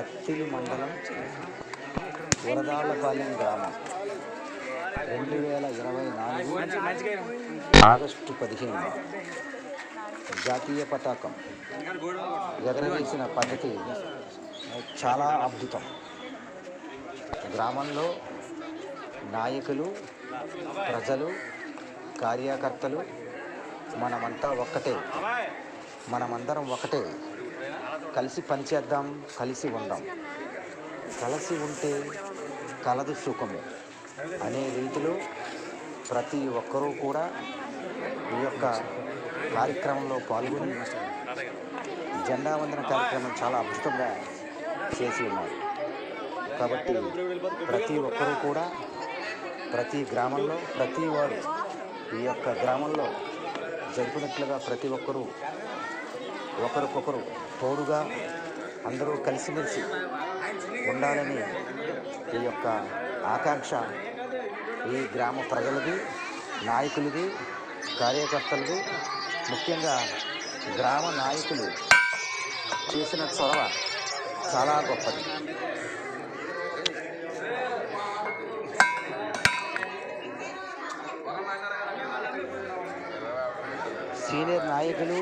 అత్తిలి మండలం వరదాళ్లపాలెం గ్రామం 2024 ఆగస్టు 15 జాతీయ పతాకం ఎగరవేసిన పద్ధతి చాలా అద్భుతం. గ్రామంలో నాయకులు, ప్రజలు, కార్యకర్తలు మనమంతా ఒక్కటే, మనమందరం ఒకటే. కలిసి పనిచేద్దాం, కలిసి ఉందాం. కలిసి ఉంటే కలదు సుఖము అనే రీతిలో ప్రతి ఒక్కరూ కూడా ఈ యొక్క కార్యక్రమంలో పాల్గొని జెండా వందన కార్యక్రమం చాలా అద్భుతంగా చేసి ఉన్నారు. కాబట్టి ప్రతి ఒక్కరూ కూడా ప్రతి గ్రామంలో ప్రతి వారు ఈ యొక్క గ్రామంలో జరిపినట్లుగా ప్రతి ఒక్కరూ ఒకరికొకరు తోడుగా అందరూ కలిసిమెలిసి ఉండాలని ఈ యొక్క ఆకాంక్ష ఈ గ్రామ ప్రజలది, నాయకులది, కార్యకర్తలది. ముఖ్యంగా గ్రామ నాయకులు చేసిన చొరవ చాలా గొప్పది. సీనియర్ నాయకులు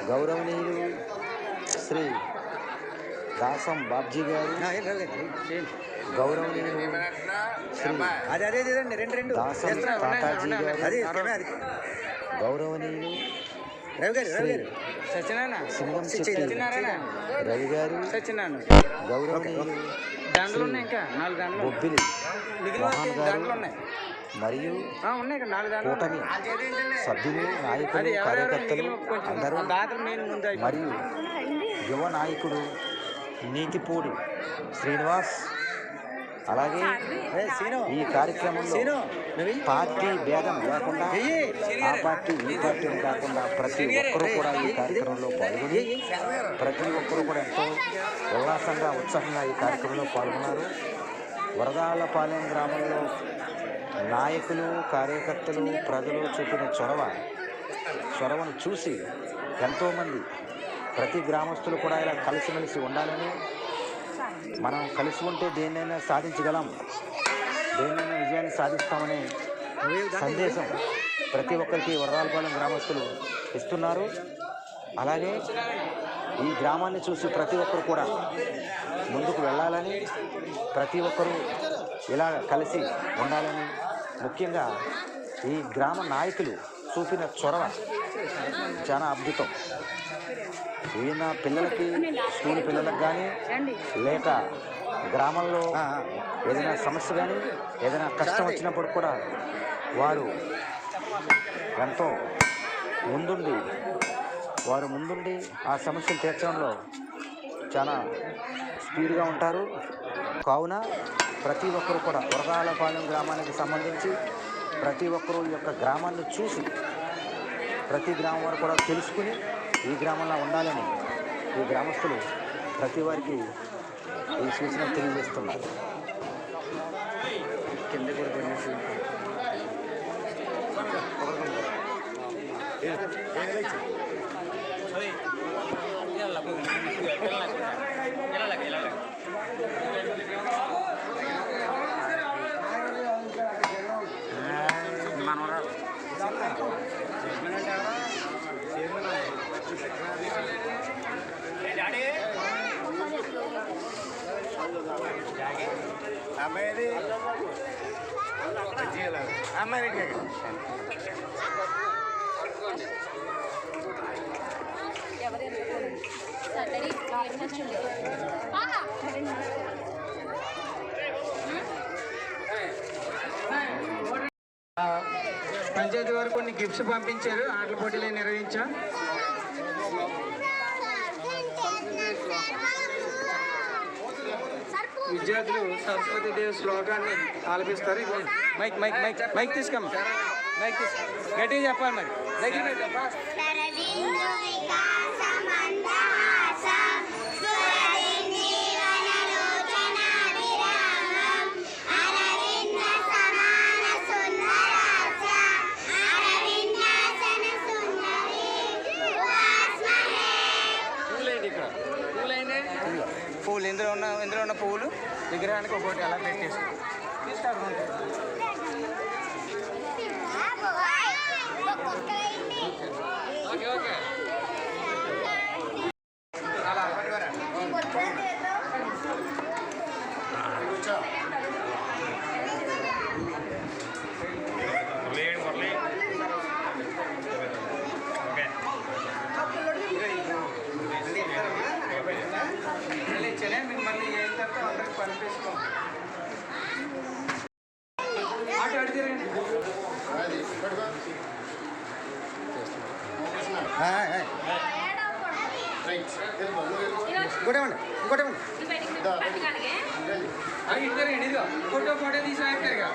గౌరవనీయులు శ్రీ దాసం బాబ్జీ గారు, గౌరవనీయులు శ్రీ దాసం తాతాజీ గారు, గౌరవనీయులు శ్రీ సింగం చెట్టి రవి గారు, గౌరవనీయులు బొబ్బిలి మోహన్ గారు మరియు కూటమి సభ్యులు, నాయకులు, కార్యకర్తలు అందరూ మరియు యువ నాయకుడు నీతిపూడి శ్రీనివాస్, అలాగే ఈ కార్యక్రమంలో పార్టీ భేదం లేకుండా ఆ పార్టీ ఈ పార్టీ కాకుండా ప్రతి ఒక్కరూ కూడా ఈ కార్యక్రమంలో పాల్గొని ప్రతి ఒక్కరూ కూడా ఎంతో ఉల్లాసంగా, ఉత్సాహంగా ఈ కార్యక్రమంలో పాల్గొన్నారు. వరదాళ్లపాలెం గ్రామంలో నాయకులు, కార్యకర్తలు, ప్రజలు చూపిన చొరవను చూసి ఎంతోమంది ప్రతి గ్రామస్తులు కూడా ఇలా కలిసిమెలిసి ఉండాలని, మనం కలిసి ఉంటే దేన్నైనా సాధించగలం, దేన్నైనా విజయాన్ని సాధిస్తామనే సందేశం ప్రతి ఒక్కరికి వరదాళ్లపాలెం గ్రామస్తులు ఇస్తున్నారు. అలాగే ఈ గ్రామాన్ని చూసి ప్రతి ఒక్కరు కూడా ముందుకు వెళ్ళాలని, ప్రతి ఒక్కరూ ఇలా కలిసి ఉండాలని, ముఖ్యంగా ఈ గ్రామ నాయకులు చూపిన చొరవ చాలా అద్భుతం. ఈయన పిల్లలకి, స్కూల్ పిల్లలకు కానీ లేక గ్రామంలో ఏదైనా సమస్య కానీ ఏదైనా కష్టం వచ్చినప్పుడు కూడా వారు ఎంతో ముందుండి ఆ సమస్యలు తీర్చడంలో చాలా స్పీడ్గా ఉంటారు. కావున ప్రతి ఒక్కరు కూడా వరదాళ్లపాలెం గ్రామానికి సంబంధించి ప్రతి ఒక్కరూ ఈ యొక్క గ్రామాన్ని చూసి ప్రతి గ్రామం వారు కూడా తెలుసుకుని ఈ గ్రామంలో ఉండాలని ఈ గ్రామస్తులు ప్రతి వారికి ఈ సూచన తెలియజేస్తున్నారు. కింద కూడా పంచాయతీ వారు కొన్ని గిఫ్ట్స్ పంపించారు. ఆటల పోటీలు నిర్వహించాం. విద్యార్థులు సరస్వతి దేవి శ్లోకాన్ని ఆలపిస్తారు. మైక్ మైక్ మైక్ మైక్ తీసుకోమ్మ, మైక్ తీసుకో, గట్టిగా చెప్పాలి. మరి దగ్గర పువ్వులు విగ్రహానికి ఒకటి అలా పెట్టేసి తీస్తారు ఓకే ఓకే అలా ఇచ్చలే మీకు మళ్ళీ ఏం తర్వాత అందరికి పంపిస్తాం ఆటో అడి తిరగండి ఇంకోటి ఇద్దరు ఇదిగో ఫోటో తీసి ఆగుతారుగా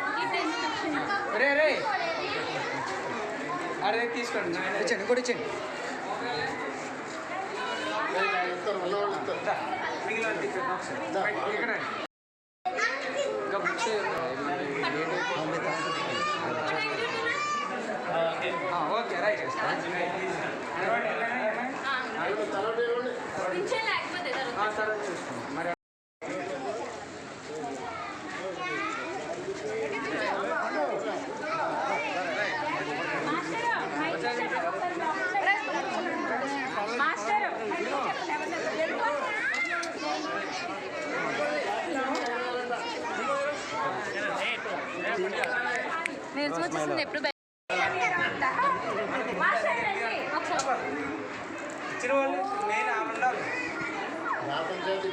రే రే అరే తీసుకోండి ఇచ్చండి ఇంకోటి ఇచ్చండి ఇక్కడ ఓకే రైట్ తర్వాత చూసుకోండి మరి నేను చూస్తుంది ఎప్పుడు ఇచ్చిన వాళ్ళు నేను ఉండాలి పంచాయతీ